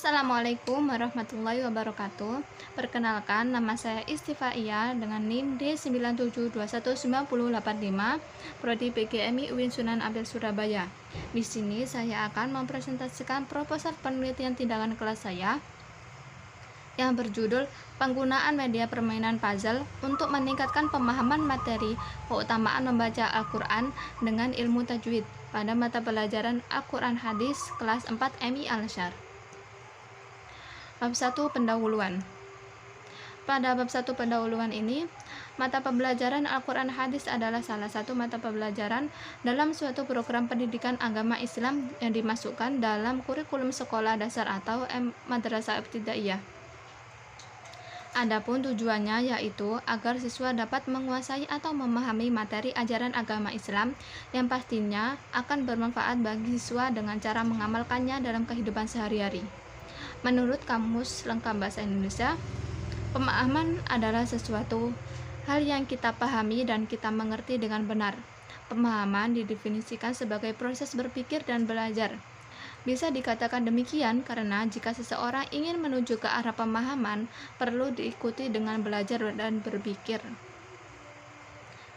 Assalamualaikum warahmatullahi wabarakatuh. Perkenalkan, nama saya Istifaiyah dengan NIM D97219085, Prodi PGMI UIN Sunan Ampel Surabaya. Di sini saya akan mempresentasikan proposal penelitian tindakan kelas saya yang berjudul Penggunaan Media Permainan Puzzle untuk Meningkatkan Pemahaman Materi Keutamaan Membaca Al-Quran dengan Ilmu Tajwid pada mata pelajaran Al-Quran Hadis kelas 4 MI Al-Azhar. Bab 1 Pendahuluan. Pada bab 1 pendahuluan ini, mata pembelajaran Al-Quran Hadis adalah salah satu mata pembelajaran dalam suatu program pendidikan agama Islam yang dimasukkan dalam kurikulum sekolah dasar atau Madrasah Ibtidaiyah. Adapun tujuannya yaitu agar siswa dapat menguasai atau memahami materi ajaran agama Islam yang pastinya akan bermanfaat bagi siswa dengan cara mengamalkannya dalam kehidupan sehari-hari. Menurut Kamus Lengkap Bahasa Indonesia, pemahaman adalah sesuatu hal yang kita pahami dan kita mengerti dengan benar. Pemahaman didefinisikan sebagai proses berpikir dan belajar. Bisa dikatakan demikian karena jika seseorang ingin menuju ke arah pemahaman, perlu diikuti dengan belajar dan berpikir.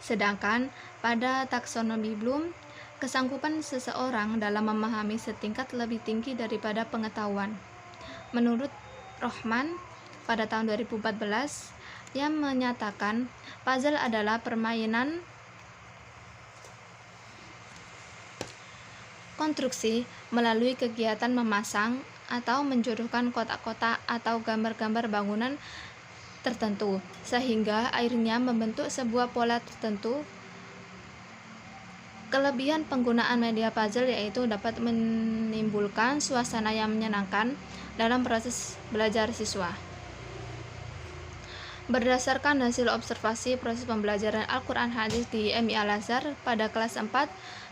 Sedangkan pada taksonomi Bloom, kesanggupan seseorang dalam memahami setingkat lebih tinggi daripada pengetahuan. Menurut Rohman pada tahun 2014 yang menyatakan puzzle adalah permainan konstruksi melalui kegiatan memasang atau menjodohkan kotak-kotak atau gambar-gambar bangunan tertentu sehingga akhirnya membentuk sebuah pola tertentu. Kelebihan penggunaan media puzzle yaitu dapat menimbulkan suasana yang menyenangkan dalam proses belajar siswa. Berdasarkan hasil observasi proses pembelajaran Al-Quran Hadis di MI Al-Azhar pada kelas 4,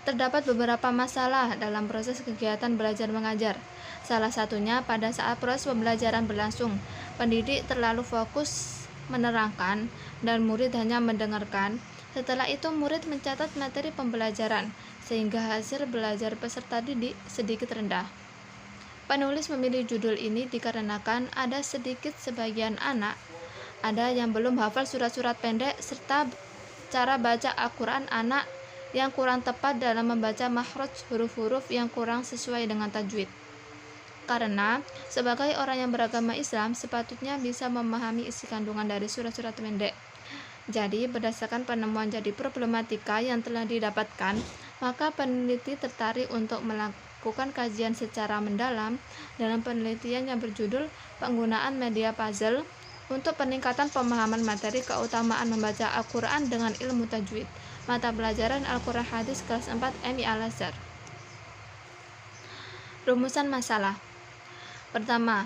terdapat beberapa masalah dalam proses kegiatan belajar mengajar. Salah satunya pada saat proses pembelajaran berlangsung, pendidik terlalu fokus menerangkan dan murid hanya mendengarkan. Setelah itu murid mencatat materi pembelajaran, sehingga hasil belajar peserta didik sedikit rendah. Penulis memilih judul ini dikarenakan ada sedikit sebagian anak ada yang belum hafal surat-surat pendek serta cara baca Al-Quran anak yang kurang tepat dalam membaca makhraj huruf-huruf yang kurang sesuai dengan tajwid. Karena sebagai orang yang beragama Islam sepatutnya bisa memahami isi kandungan dari surat-surat pendek. Jadi berdasarkan penemuan jadi problematika yang telah didapatkan, maka peneliti tertarik untuk melakukan kajian secara mendalam dalam penelitian yang berjudul Penggunaan Media Puzzle untuk Peningkatan Pemahaman Materi Keutamaan Membaca Al-Quran dengan Ilmu Tajwid, mata pelajaran Al-Quran Hadis kelas 4 MI Al-Azhar. Rumusan masalah. Pertama,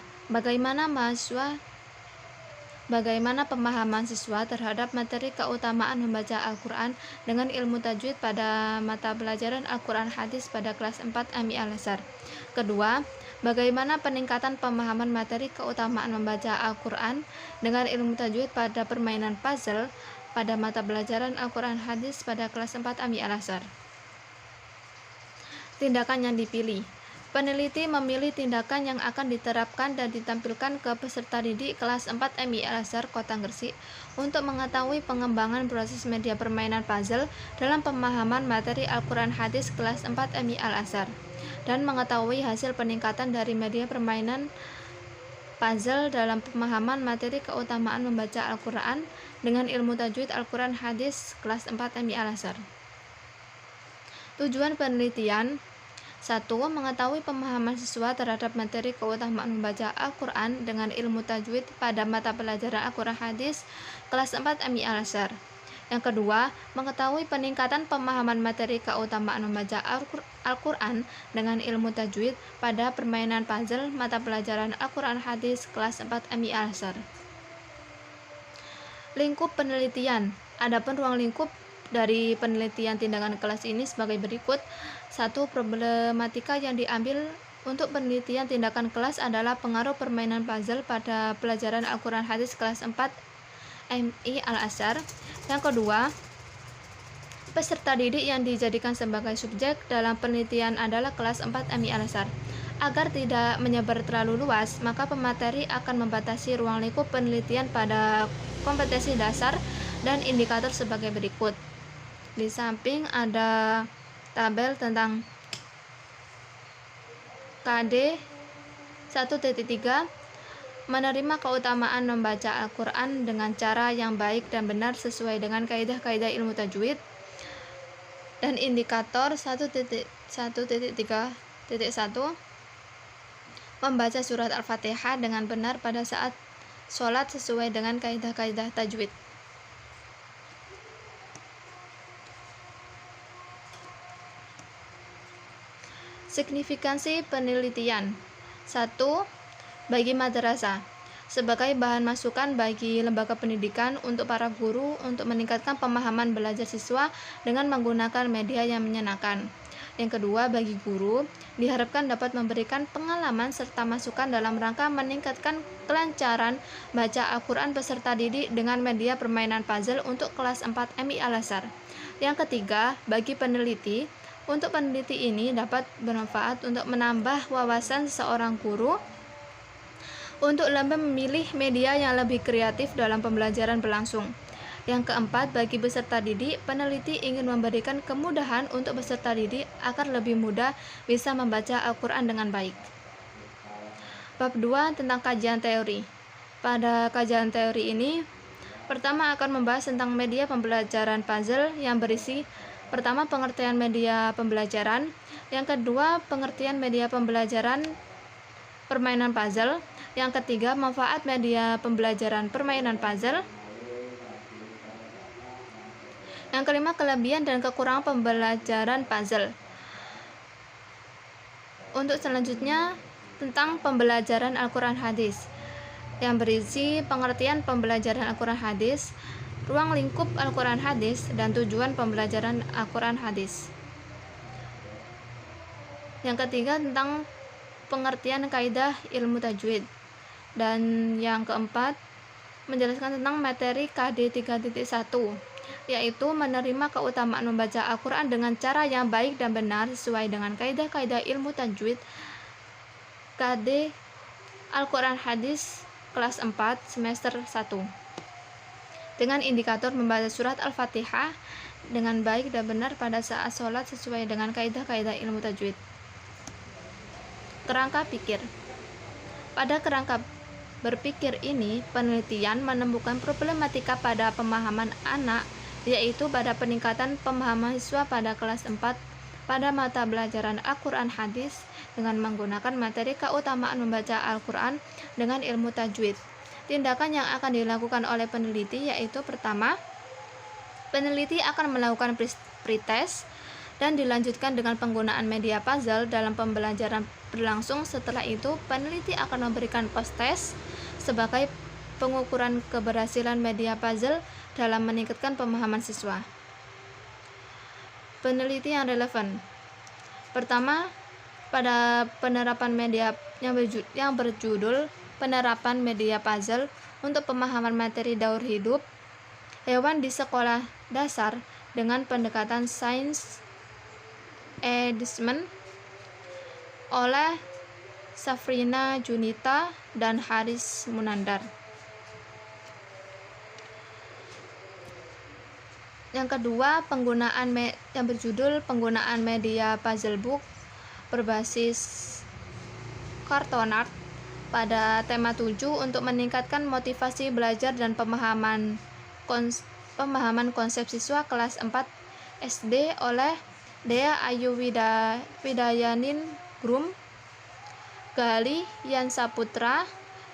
Bagaimana pemahaman siswa terhadap materi keutamaan membaca Al-Quran dengan ilmu tajwid pada mata pelajaran Al-Quran Hadis pada kelas 4 MI Al-Azhar. Kedua, bagaimana peningkatan pemahaman materi keutamaan membaca Al-Quran dengan ilmu tajwid pada permainan puzzle pada mata pelajaran Al-Quran Hadis pada kelas 4 MI Al-Azhar. Tindakan yang dipilih. Peneliti memilih tindakan yang akan diterapkan dan ditampilkan ke peserta didik kelas 4 MI Al-Azhar Kota Gresik untuk mengetahui pengembangan proses media permainan puzzle dalam pemahaman materi Al-Quran Hadis kelas 4 MI Al-Azhar dan mengetahui hasil peningkatan dari media permainan puzzle dalam pemahaman materi keutamaan membaca Al-Quran dengan ilmu tajwid Al-Quran Hadis kelas 4 MI Al-Azhar. Tujuan penelitian: 1. Mengetahui pemahaman siswa terhadap materi keutamaan membaca Al-Quran dengan ilmu tajwid pada mata pelajaran Al-Quran Hadis kelas 4 MI Al-Azhar. Yang kedua, mengetahui peningkatan pemahaman materi keutamaan membaca Al-Quran dengan ilmu tajwid pada permainan puzzle mata pelajaran Al-Quran Hadis kelas 4 MI Al-Azhar. Lingkup penelitian. Adapun ruang lingkup dari penelitian tindakan kelas ini sebagai berikut. 1. Problematika yang diambil untuk penelitian tindakan kelas adalah pengaruh permainan puzzle pada pelajaran Al-Quran Hadis kelas 4 MI Al-Azhar. Yang kedua, peserta didik yang dijadikan sebagai subjek dalam penelitian adalah kelas 4 MI Al-Azhar. Agar tidak menyebar terlalu luas, maka pemateri akan membatasi ruang lingkup penelitian pada kompetensi dasar dan indikator sebagai berikut. Di samping ada tabel tentang KD 1.3, menerima keutamaan membaca Al-Quran dengan cara yang baik dan benar sesuai dengan kaidah-kaidah ilmu tajwid, dan indikator 1.1.3.1, membaca surat Al-Fatihah dengan benar pada saat sholat sesuai dengan kaidah-kaidah tajwid. Signifikansi penelitian. 1. Bagi madrasah, sebagai bahan masukan bagi lembaga pendidikan untuk para guru untuk meningkatkan pemahaman belajar siswa dengan menggunakan media yang menyenangkan. Yang kedua, bagi guru, diharapkan dapat memberikan pengalaman serta masukan dalam rangka meningkatkan kelancaran baca Al-Quran peserta didik dengan media permainan puzzle untuk kelas 4 MI Al-Azhar. Yang ketiga, bagi peneliti, untuk peneliti ini dapat bermanfaat untuk menambah wawasan seorang guru untuk lebih memilih media yang lebih kreatif dalam pembelajaran berlangsung. Yang keempat, bagi peserta didik, peneliti ingin memberikan kemudahan untuk peserta didik agar lebih mudah bisa membaca Al-Quran dengan baik. Bab 2 tentang kajian teori. Pada kajian teori ini, pertama akan membahas tentang media pembelajaran puzzle yang berisi pertama pengertian media pembelajaran, yang kedua pengertian media pembelajaran permainan puzzle, yang ketiga manfaat media pembelajaran permainan puzzle, yang kelima kelebihan dan kekurangan pembelajaran puzzle. Untuk selanjutnya tentang pembelajaran Al-Quran Hadis, yang berisi pengertian pembelajaran Al-Quran Hadis, ruang lingkup Al-Quran Hadis, dan tujuan pembelajaran Al-Quran Hadis. Yang ketiga tentang pengertian kaidah ilmu tajwid, dan yang keempat menjelaskan tentang materi KD 3.1, yaitu menerima keutamaan membaca Al-Quran dengan cara yang baik dan benar sesuai dengan kaidah-kaidah ilmu tajwid KD Al-Quran Hadis kelas 4 semester 1, dengan indikator membaca surat Al-Fatihah dengan baik dan benar pada saat sholat sesuai dengan kaidah-kaidah ilmu tajwid. Kerangka pikir. Pada kerangka berpikir ini, penelitian menemukan problematika pada pemahaman anak, yaitu pada peningkatan pemahaman siswa pada kelas 4 pada mata pelajaran Al-Quran Hadis dengan menggunakan materi keutamaan membaca Al-Quran dengan ilmu tajwid. Tindakan yang akan dilakukan oleh peneliti yaitu pertama, peneliti akan melakukan pretest dan dilanjutkan dengan penggunaan media puzzle dalam pembelajaran berlangsung. Setelah itu, peneliti akan memberikan post-test sebagai pengukuran keberhasilan media puzzle dalam meningkatkan pemahaman siswa. Peneliti yang relevan. Pertama, pada penerapan media yang berjudul penerapan media puzzle untuk pemahaman materi daur hidup hewan di sekolah dasar dengan pendekatan sains edismen oleh Safrina Junita dan Haris Munandar. Yang kedua, penggunaan yang berjudul penggunaan media puzzle book berbasis kartonart pada tema 7 untuk meningkatkan motivasi belajar dan pemahaman konsep siswa kelas 4 SD oleh Dea Ayu Widayanin Grum, Gali Yansaputra,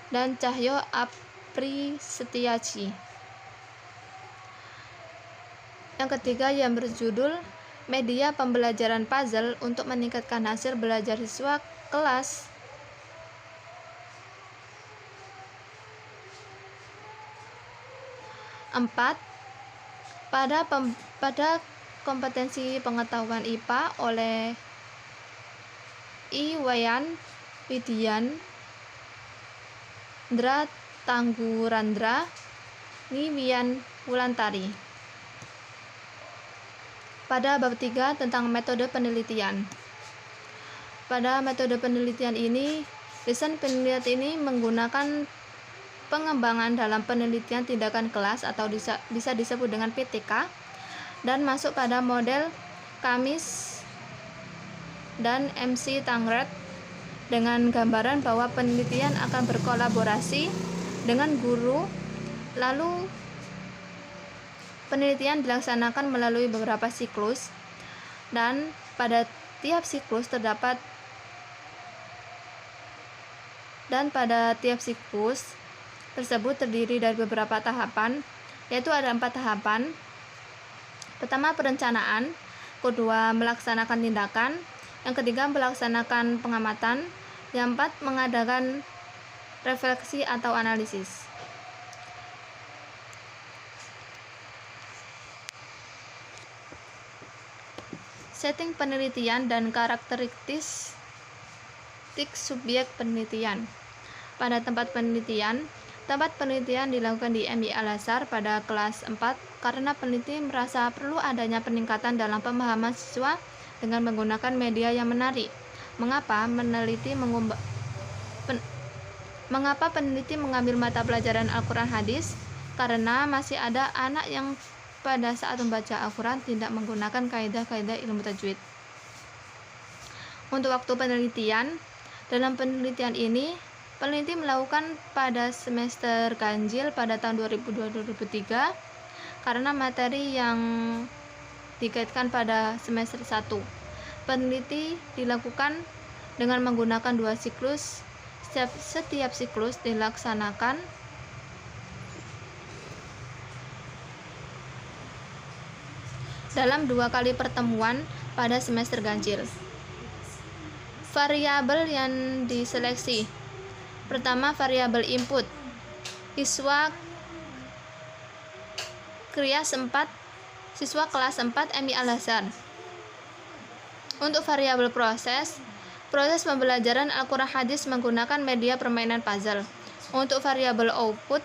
dan Cahyo Apri Setiaji. Yang ketiga yang berjudul media pembelajaran puzzle untuk meningkatkan hasil belajar siswa kelas 4 pada kompetensi pengetahuan IPA oleh I. Wayan Widian Ndra Tanggurandra Niwian Wulantari. Pada bab 3 tentang metode penelitian. Pada metode penelitian ini, desain penelitian ini menggunakan pengembangan dalam penelitian tindakan kelas atau bisa disebut dengan PTK, dan masuk pada model Kamis dan MC Tangret dengan gambaran bahwa penelitian akan berkolaborasi dengan guru. Lalu penelitian dilaksanakan melalui beberapa siklus, dan pada tiap siklus tersebut terdiri dari beberapa tahapan, yaitu ada 4 tahapan. Pertama, perencanaan. Kedua, melaksanakan tindakan. Yang ketiga, melaksanakan pengamatan. Yang keempat, mengadakan refleksi atau analisis. Setting penelitian dan karakteristik subjek penelitian. Pada tempat penelitian dilakukan di MI Al-Azhar pada kelas 4 karena peneliti merasa perlu adanya peningkatan dalam pemahaman siswa dengan menggunakan media yang menarik. Mengapa peneliti mengambil mata pelajaran Al-Quran Hadis? Karena masih ada anak yang pada saat membaca Al-Quran tidak menggunakan kaidah-kaidah ilmu tajwid. Untuk waktu penelitian, dalam penelitian ini peneliti melakukan pada semester ganjil pada tahun 2002-2003 karena materi yang dikaitkan pada semester 1. Peneliti dilakukan dengan menggunakan 2 siklus. Setiap siklus dilaksanakan dalam 2 kali pertemuan pada semester ganjil. Variabel yang diseleksi. Pertama, variabel input. Siswa kelas 4 MI Al-Azhar. Untuk variabel proses pembelajaran Al-Quran Hadis menggunakan media permainan puzzle. Untuk variabel output,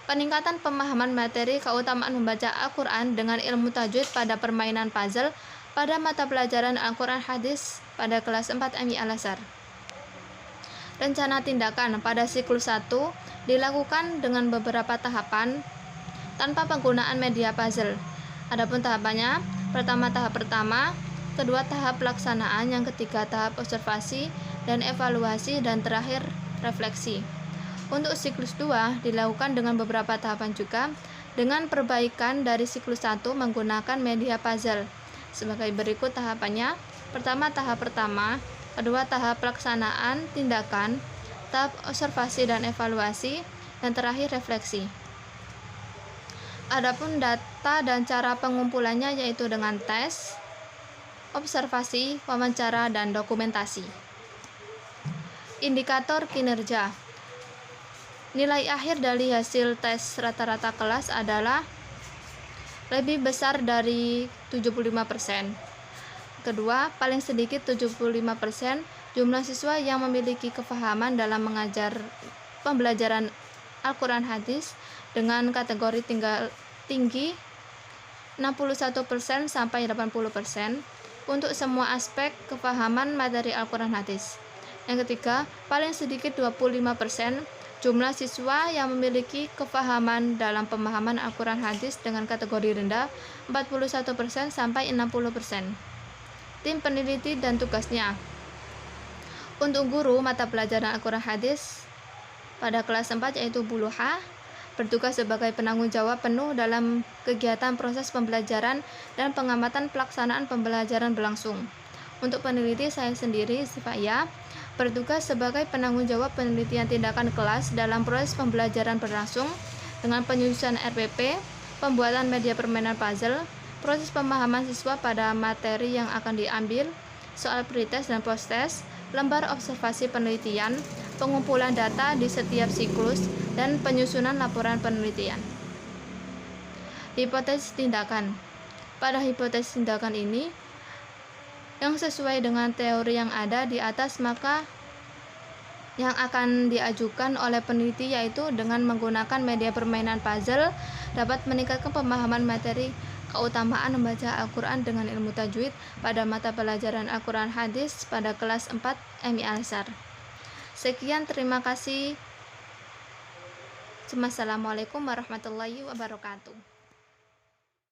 peningkatan pemahaman materi keutamaan membaca Al-Quran dengan ilmu tajwid pada permainan puzzle pada mata pelajaran Al-Quran Hadis pada kelas 4 MI Al-Azhar. Rencana tindakan pada siklus 1 dilakukan dengan beberapa tahapan tanpa penggunaan media puzzle. Adapun tahapannya, pertama tahap pertama, kedua tahap pelaksanaan, yang ketiga tahap observasi dan evaluasi, dan terakhir refleksi. Untuk siklus 2 dilakukan dengan beberapa tahapan juga, dengan perbaikan dari siklus 1 menggunakan media puzzle. Sebagai berikut tahapannya. Pertama, tahap pertama. Kedua, tahap pelaksanaan tindakan. Tahap observasi dan evaluasi. Dan terakhir, refleksi. Adapun data dan cara pengumpulannya yaitu dengan tes, observasi, wawancara, dan dokumentasi. Indikator kinerja. Nilai akhir dari hasil tes rata-rata kelas adalah lebih besar dari 75%. Kedua, paling sedikit 75% jumlah siswa yang memiliki kefahaman dalam mengajar pembelajaran Al-Quran Hadis dengan kategori tinggi 61% sampai 80% untuk semua aspek kefahaman materi Al-Quran Hadis. Yang ketiga, paling sedikit 25% jumlah siswa yang memiliki kefahaman dalam pemahaman Al-Quran Hadis dengan kategori rendah 41% sampai 60%. Tim peneliti dan tugasnya. Untuk guru mata pelajaran Al-Quran Hadis pada kelas 4 yaitu Buluha, bertugas sebagai penanggung jawab penuh dalam kegiatan proses pembelajaran dan pengamatan pelaksanaan pembelajaran berlangsung. Untuk peneliti, saya sendiri, Sifaya, bertugas sebagai penanggung jawab penelitian tindakan kelas dalam proses pembelajaran berlangsung dengan penyusunan RPP, pembuatan media permainan puzzle, proses pemahaman siswa pada materi yang akan diambil, soal pretest dan post-test, lembar observasi penelitian, pengumpulan data di setiap siklus, dan penyusunan laporan penelitian. Hipotesis tindakan. Pada hipotesis tindakan ini, yang sesuai dengan teori yang ada di atas, maka yang akan diajukan oleh peneliti yaitu dengan menggunakan media permainan puzzle dapat meningkatkan pemahaman materi keutamaan membaca Al-Quran dengan ilmu tajwid pada mata pelajaran Al-Quran Hadis pada kelas 4 MI Al-Azhar. Sekian, terima kasih. Wassalamualaikum warahmatullahi wabarakatuh.